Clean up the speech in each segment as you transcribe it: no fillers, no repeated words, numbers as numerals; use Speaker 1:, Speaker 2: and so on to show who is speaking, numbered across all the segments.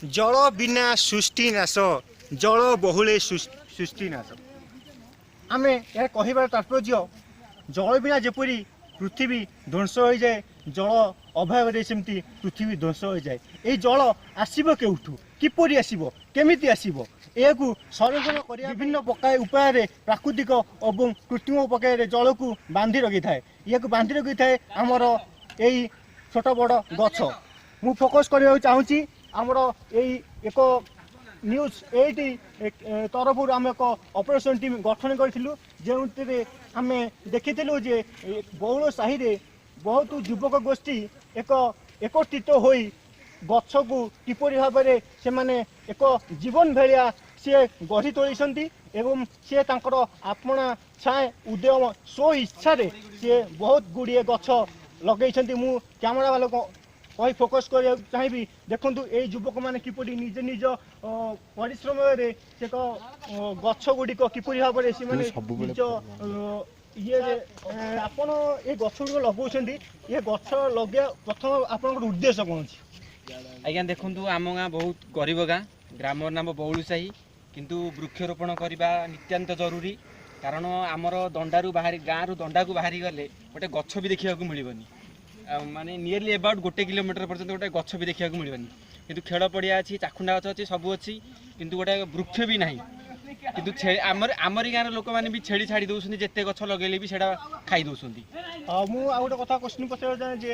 Speaker 1: जल बिना सृष्टि नाश जल बहुले सृष्टि नाश आम यह कहबार तात्पर्य जल बिना जपरी पृथ्वी ध्वंस हो जाए जल अभाव सेमती पृथ्वी ध्वंस हो जाए ये जल आसब केउठू किपरि आसब केमिति आसब यह संरक्षण कर विभिन्न प्रकार उपाय प्राकृतिक और कृत्रिम उपाय जल को बांधि रखी थाए यह बांधि रखी थाए आमर यही छोट बड़ गछ मु फोकस करने चाहूँगी आमर यही एक न्यूज एटी तरफ आम एक ऑपरेशन टीम गठन करूँ जो आम देखीलु जे बौल साहि रे बहुत युवक गोष्ठी एक एकत्रित होई गछ को किपरि भाव से माने एक जीवन भाया सी गढ़ी तोली एवं सी आपना छाए उद्यम स्व इच्छा सी बहुत गुड़िए गछ लगे मु कैमेरा वालों कही फोकस कर चाहिए देखु ये युवक मैंने किपरि निज निज परिश्रम से गछ गुड़िक किपरि भाव से निज ये आपण ये गछ गुड़ लगाउछन्ती ये गछ लगे प्रथम आपन उद्देश्य कौन अछि
Speaker 2: आज्ञा देखु आम गाँ बहुत गरीब गाँ ग्राम नाम बौलुसाही किंतु वृक्षरोपण करने नित्यांत जरूरी कारण आमर दंडारू बाहरी गाँव रु दंडा को बाहरी गले गोटे गछ भी देखा मिलबनी माने नियरली अबाउट 1 किलोमीटर पर्यंत गोटे गछ भी देखा मिलबनी किंतु खेल पड़िया अच्छी चाखुंडा गछ अच्छी सब अच्छी किंतु गोटे वृक्ष भी नहीं किंतु आमरी गाँव लोक मैंने भी छेड़ी छाड़ी दौरान जिते गछ लगे भी सेटा खाई दौरान
Speaker 1: मुझे कथा क्वेश्चन पचार चाहे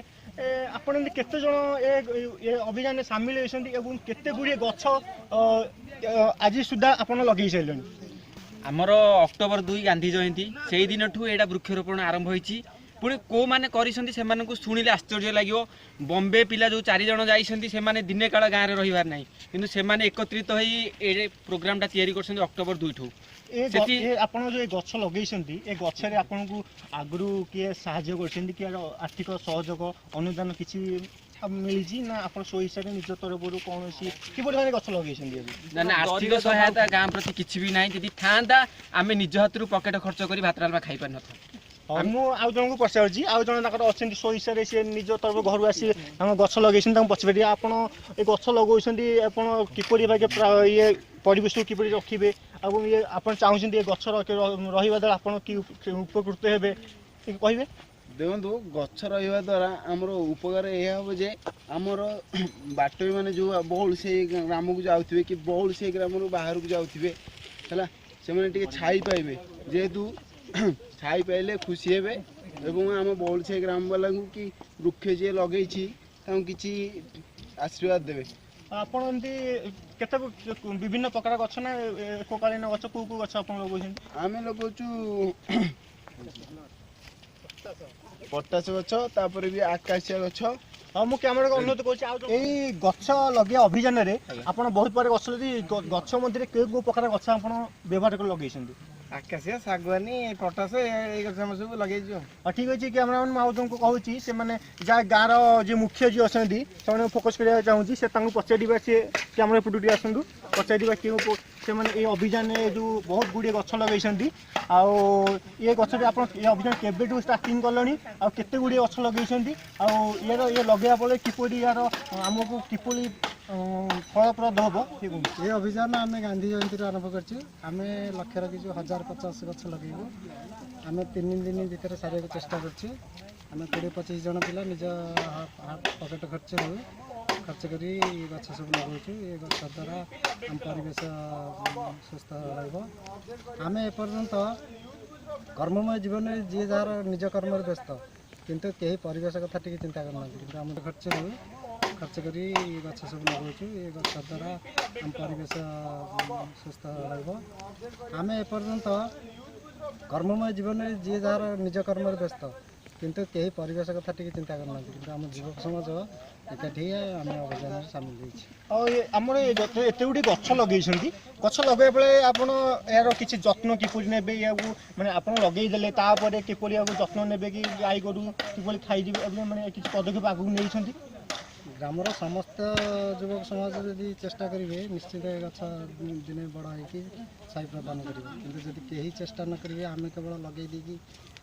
Speaker 1: आपन केते जन ए अभियान सामिल होती केते गुड़िए गछ आज सुधा आपन लगे सारे
Speaker 2: आमर अक्टोबर 2 गांधी जयंती से दिन ठू एटा वृक्षरोपण आरंभ होती पुणी कौ मैंने कर शुणिले आश्चर्य लगे बॉम्बे पिला जो 4 जन जाइए दिने काल गाँव में रही ना कि एकत्रित हो प्रोग्रामटा तैयारी कर अक्टोबर 2 ठू
Speaker 1: आपन जो गछ लगे ये गछरे आपन को आगु किए साहाय्य कर आर्थिक सहयोग अनुदान किसी मिली ना आप सो हिसाब से निज तरफ कौन कि गछ लगे
Speaker 2: आर्थिक सहायता गाँव प्रति किसी भी ना जी था आम निज हाथ पकेट खर्च कर भात डालमा खाई पार न
Speaker 1: मुझे जन को पचार आउ जन अच्छा सो हिसाब से निज तरफ घर आसी गछ लगे पचारे आप गछ लगे किपरि ये परिवेश को किपरि रखिए और ये आप चाहते ये गछ रहा द्वारा आप उपकृत हे कहे
Speaker 3: देखो गछ रहा द्वारा आमर उपकार यह हम जे आमर बाट मैंने जो बहुल से ग्राम को जाऊे कि बहुल से ग्राम बाहर को जाऊे है से छाई पाइबे जेहेतु छाई पाइले खुशी हे आम बहुल से ग्राम वाला कि वृक्ष जी लगे कि आशीर्वाद देवे
Speaker 1: आपन केते विभिन्न प्रकार गछ ना एककालीन गछ को गछ आप लगे
Speaker 3: आम लगाऊँ पटास गछ तापर भी आकाशिया गछ
Speaker 1: हाँ मुझे कैमेरा को अनुरोध करी गछ लगे अभियान में आप बहुत बार गछ गछ मध्य कौ प्रकार गछ आप व्यवहार कर लगे
Speaker 3: आकाशिया सागवानी पटास ये सब लगे
Speaker 1: ठीक अच्छे कैमेरामैन मुझे को कहूँ से मैंने जहाँ गाँव जो मुख्य जी अच्छा से फोकस करने चाहूँगी से पचार सी कैमेरा पटू आसतु पचार क्यों से मैंने ये अभियान जो बहुत गुड़िए गछ लगे आउ ये गछ आप अभियान केबेठू स्टार्टिंग कले आते गुड़िए गछ लगे ये लगे फल किपरि यार आमको किपरि फलप्रद हम
Speaker 4: ये अभियान आम गांधी जयंती आरंभ करमें लक्ष्य रखी 1050 गछ लगेबू आम 3 दिन भितर सारे चेष्टा करें 20-25 जन पिला निज पकेट खर्च खर्च कर गछ सब लगाऊँ ये गछ द्वारा आम परिवेश सुस्थ रम एपर्यंत कर्ममय जीवन में जी जार निज कर्म व्यस्त किंतु कहीं परिवेश कथा टी चिंता करना कि आम खर्च कर गछ सब लगाऊँ ये गछ द्वारा आम परिवेश सुस्थ रम एपर्यंत कर्ममय जीवन में जी जार निज कर्म व्यस्त किंतु कहीं परिवेश कथा टी चिंता करना कि आम युवक समाज एकाठी आम अभियान सामिल
Speaker 1: आमर एत गुड़ी गछ लगे गछ लगे बेले आप यार किसी जत्न किपरि ने मैंने आप लगेदेले किपरि जत्न ने कि गाई गोरु कि खाई मैंने किसी पदक्षेप आगू नहीं
Speaker 4: ग्रामर समस्त युवक समाज यदि चेष्टा करेंगे निश्चित गछ दिने बड़ हो साई प्रदान करेंगे कि जब कहीं चेष्टा न करेंगे आम केवल लगे दी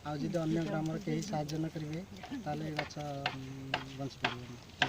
Speaker 4: आज अन्य ग्राम कहीं साहाय्य न करेंगे ताले गछ बंची पार।